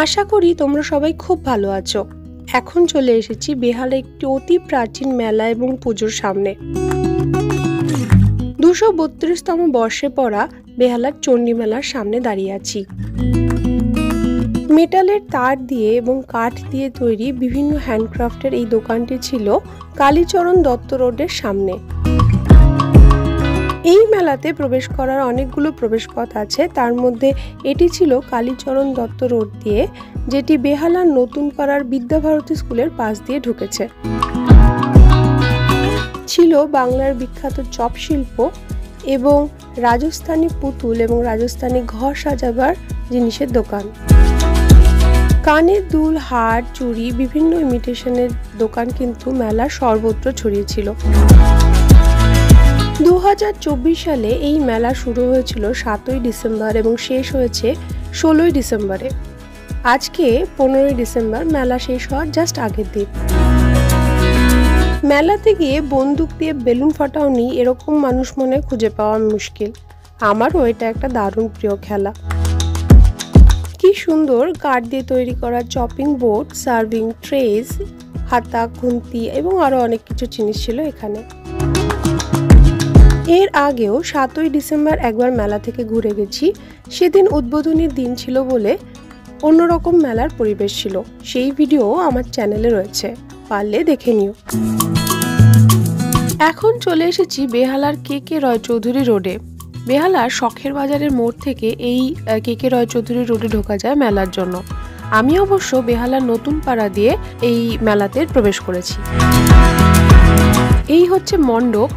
আশা করি তোমরা সবাই খুব ভালো আছো। এখন চলে এসেছি বেহালা একটি অতি প্রাচীন মেলা এবং পুজোর সামনে। 232তম বর্ষে পড়া বেহালার চণ্ডী মেলার সামনে দাঁড়িয়ে আছি। মেটালের তার দিয়ে এবং কাঠ দিয়ে তৈরি বিভিন্ন হ্যান্ডক্রাফটের এই দোকানটি ছিল কালীচরণ দত্ত রোডের সামনে। এই মেলাতে প্রবেশ করার অনেকগুলো প্রবেশপথ আছে, তার মধ্যে এটি ছিল কালীচরণ দত্ত রোড দিয়ে, যেটি বেহালার নতুন পাড়ার বিদ্যাভারতী স্কুলের পাশ দিয়ে ঢুকেছে। ছিল বাংলার বিখ্যাত চপ শিল্প এবং রাজস্থানী পুতুল এবং রাজস্থানী ঘর সাজাবার জিনিসের দোকান। কানের দুল, হার, চুড়ি, বিভিন্ন ইমিটেশনের দোকান কিন্তু মেলার সর্বত্র ছড়িয়েছিল। 2024 সালে এই মেলা শুরু হয়েছিল 7ই ডিসেম্বর এবং শেষ হয়েছে 16ই ডিসেম্বরে। আজকে 15ই ডিসেম্বর, মেলা শেষ হওয়ার জাস্ট আগের দিন। মেলাতে গিয়ে বন্দুক দিয়ে বেলুন ফাটাওনি এরকম মানুষ মনে খুঁজে পাওয়া মুশকিল। আমারও এটা একটা দারুণ প্রিয় খেলা। কি সুন্দর কাঠ দিয়ে তৈরি করা চপিং বোর্ড, সার্ভিং ট্রেস, হাতা, খুন্তি এবং আরো অনেক কিছু জিনিস ছিল এখানে। এর আগেও 7ই ডিসেম্বর একবার মেলা থেকে ঘুরে গেছি। সেদিন উদ্বোধনীর দিন ছিল বলে অন্যরকম মেলার পরিবেশ ছিল। সেই ভিডিও আমার চ্যানেলে রয়েছে, পারলে দেখে নিও। এখন চলে এসেছি বেহালার কে রয় চৌধুরী রোডে। বেহালার শখের বাজারের মোড় থেকে এই কে রয় চৌধুরী রোডে ঢোকা যায় মেলার জন্য। আমি অবশ্য বেহালার নতুন পাড়া দিয়ে এই মেলাতে প্রবেশ করেছি। এই হচ্ছে মণ্ডপ।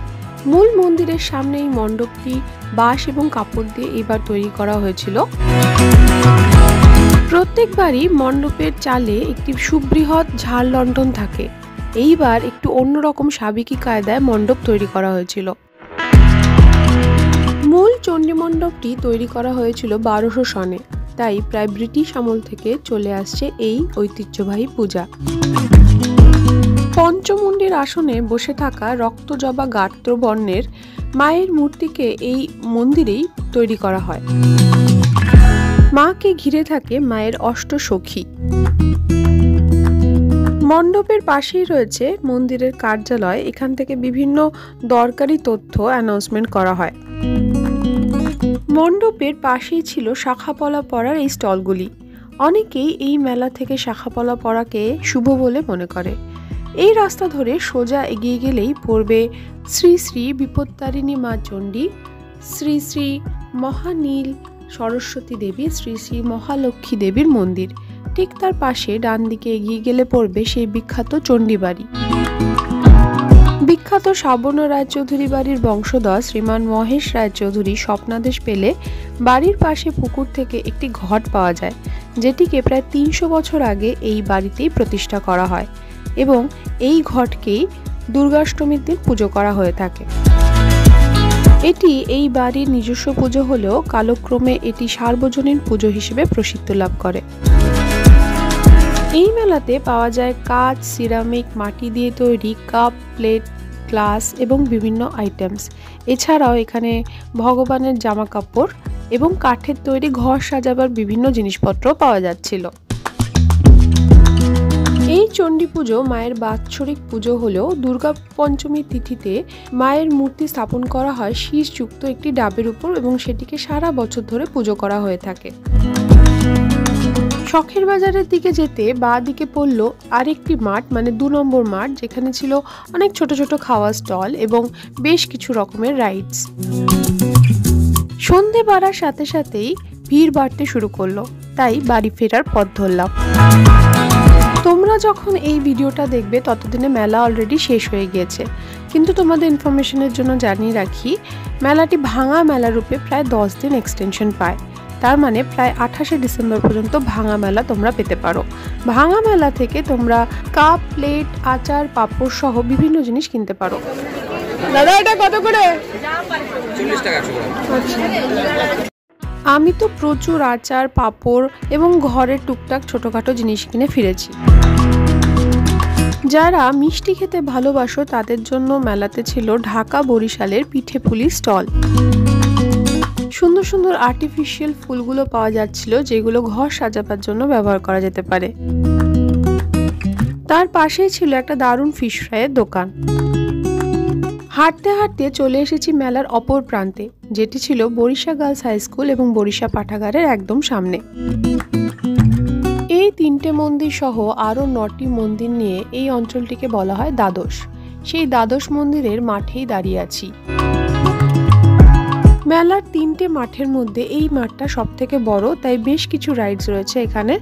মূল মন্দিরের সামনে এই মণ্ডপটি বাঁশ এবং কাপড় দিয়ে এবার তৈরি করা হয়েছিল। প্রত্যেকবারই মণ্ডপের চালে একটি সুবৃহৎ ঝাড় লণ্ঠন থাকে। এইবার একটু অন্যরকম সাবেকি কায়দায় মণ্ডপ তৈরি করা হয়েছিল। মূল চণ্ডী মণ্ডপটি তৈরি করা হয়েছিল 1200 সনে, তাই প্রায় ব্রিটিশ আমল থেকে চলে আসছে এই ঐতিহ্যবাহী পূজা। পঞ্চমুণ্ডির আসনে বসে থাকা রক্তজবা গাত্র বর্ণের মায়ের মূর্তিকে এই মন্দিরেই তৈরি করা হয়। মাকে ঘিরে থাকে মায়ের অষ্টসখী। মণ্ডপের পাশেই রয়েছে মন্দিরের কার্যালয়। এখান থেকে বিভিন্ন দরকারি তথ্য অ্যানাউন্সমেন্ট করা হয়। মণ্ডপের পাশেই ছিল শাখাপলা পড়ার এই স্টলগুলি। অনেকেই এই মেলা থেকে শাখাপলা পড়াকে শুভ বলে মনে করে। এই রাস্তা ধরে সোজা এগিয়ে গেলেই পড়বে শ্রী শ্রী বিপত্তারিণী মা চণ্ডী, শ্রী শ্রী মহানীল সরস্বতী দেবী, শ্রী শ্রী মহালক্ষ্মী দেবীর মন্দির। ঠিক তার পাশে ডান দিকে এগিয়ে গেলে পড়বে সেই বিখ্যাত চণ্ডী বাড়ি। বিখ্যাত সাবর্ণ রায়চৌধুরী বাড়ির বংশধর শ্রীমান মহেশ রায়চৌধুরী স্বপ্নাদেশ পেলে বাড়ির পাশে পুকুর থেকে একটি ঘট পাওয়া যায়, যেটিকে প্রায় 300 বছর আগে এই বাড়িতেই প্রতিষ্ঠা করা হয় এবং এই ঘটকেই দুর্গাষ্টমীর দিন পুজো করা হয়ে থাকে। এটি এই বাড়ির নিজস্ব পুজো হলেও কালক্রমে এটি সার্বজনীন পুজো হিসেবে প্রসিদ্ধ লাভ করে। এই মেলাতে পাওয়া যায় কাঁচ, সিরামিক, মাটি দিয়ে তৈরি কাপ, প্লেট, গ্লাস এবং বিভিন্ন আইটেমস। এছাড়াও এখানে ভগবানের জামা কাপড় এবং কাঠের তৈরি ঘর সাজাবার বিভিন্ন জিনিসপত্র পাওয়া যাচ্ছিল। এই চণ্ডী পুজো মায়ের বাৎসরিক পুজো হলেও দুর্গা পঞ্চমী তিথিতে মায়ের মূর্তি স্থাপন করা হয় শীষযুক্ত একটি ডাবের উপর এবং সেটিকে সারা বছর ধরে পুজো করা হয়ে থাকে। শখের বাজারের দিকে যেতে বাঁ দিকে পড়ল আরেকটি মাঠ, মানে 2 নম্বর মাঠ, যেখানে ছিল অনেক ছোট ছোট খাওয়া স্টল এবং বেশ কিছু রকমের রাইডস। সন্ধে বাড়ার সাথে সাথেই ভিড় বাড়তে শুরু করলো, তাই বাড়ি ফেরার পথ ধরলাম। তোমরা যখন এই ভিডিওটা দেখবে ততদিনে মেলা অলরেডি শেষ হয়ে গিয়েছে, কিন্তু তোমাদের ইনফরমেশনের জন্য জানিয়ে রাখি, মেলাটি ভাঙা মেলা রূপে প্রায় 10 দিন এক্সটেনশন পায়। তার মানে প্রায় 28শে ডিসেম্বর পর্যন্ত ভাঙা মেলা তোমরা পেতে পারো। ভাঙা মেলা থেকে তোমরা কাপ, প্লেট, আচার, পাঁপড় সহ বিভিন্ন জিনিস কিনতে পারো। দাদা এটা কত করে? 40 টাকা। আমি তো প্রচুর আচার, পাঁপড় এবং ঘরের টুকটাক ছোটখাটো জিনিস কিনে ফিরেছি। যারা মিষ্টি খেতে ভালোবাসো তাদের জন্য মেলাতে ছিল ঢাকা বরিশালের পিঠে পুলি স্টল। সুন্দর সুন্দর আর্টিফিশিয়াল ফুলগুলো পাওয়া যাচ্ছিল, যেগুলো ঘর সাজাবার জন্য ব্যবহার করা যেতে পারে। তার পাশেই ছিল একটা দারুণ ফিশ ফ্রাইয়ের দোকান। হাঁটতে হাঁটতে চলে এসেছি মেলার অপর প্রান্তে, যেটি ছিল বরিশা গার্লস হাই স্কুল এবং বরিশা পাঠাগারের একদম সামনে। এই 3টে মন্দির সহ আরও 9টি মন্দির নিয়ে এই অঞ্চলটিকে বলা হয় দ্বাদশ। সেই দ্বাদশ মন্দিরের মাঠেই দাঁড়িয়ে আছি। মেলার 3টে মাঠের মধ্যে এই মাঠটা সব থেকে বড়, তাই বেশ কিছু রাইডস রয়েছে এখানে।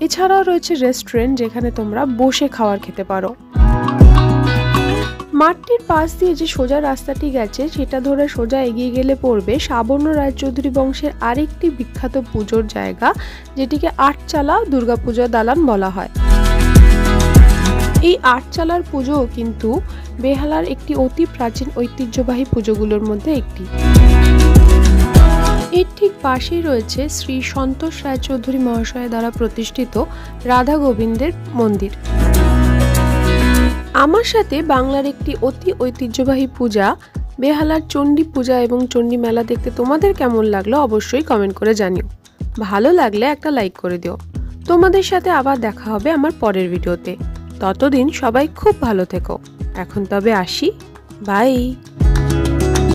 এছাড়াও রয়েছে রেস্টুরেন্ট, যেখানে তোমরা বসে খাবার খেতে পারো। মাঠটির পাশ দিয়ে যে সোজা রাস্তাটি গেছে, সেটা ধরে সোজা এগিয়ে গেলে পড়বে সাবর্ণ রায়চৌধুরী বংশের আরেকটি বিখ্যাত পুজোর জায়গা, যেটিকে আটচালা দুর্গাপূজা দালান বলা হয়। এই আটচালার পুজো কিন্তু বেহালার একটি অতি প্রাচীন ঐতিহ্যবাহী পুজোগুলোর মধ্যে একটি। এর ঠিক পাশেই রয়েছে শ্রী সন্তোষ রায়চৌধুরী মহাশয় দ্বারা প্রতিষ্ঠিত রাধা গোবিন্দের মন্দির। আমার সাথে বাংলার একটি অতি ঐতিহ্যবাহী পূজা বেহালার চণ্ডী পূজা এবং চণ্ডী মেলা দেখতে তোমাদের কেমন লাগলো অবশ্যই কমেন্ট করে জানিও। ভালো লাগলে একটা লাইক করে দিও। তোমাদের সাথে আবার দেখা হবে আমার পরের ভিডিওতে। ততদিন সবাই খুব ভালো থেকো। এখন তবে আসি, বাই।